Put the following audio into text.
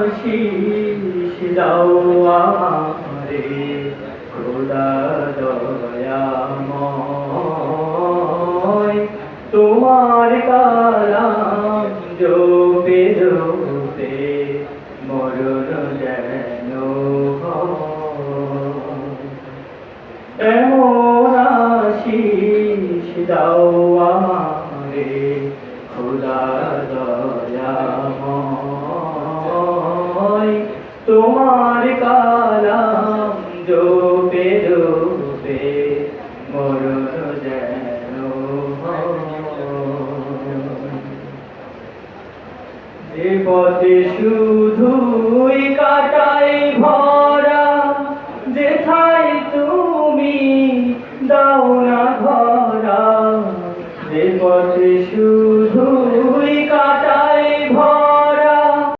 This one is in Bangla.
আশিস দাও আমারে খোদা দয়াময়, তোমার কালাম জপে জপে মরণ যেন হয়। এমন আশিস দাও আমারে খোদা দয়াময়, তোমার কালাম জপে জপে মরণ যেন হয়। যে পথে শুধুই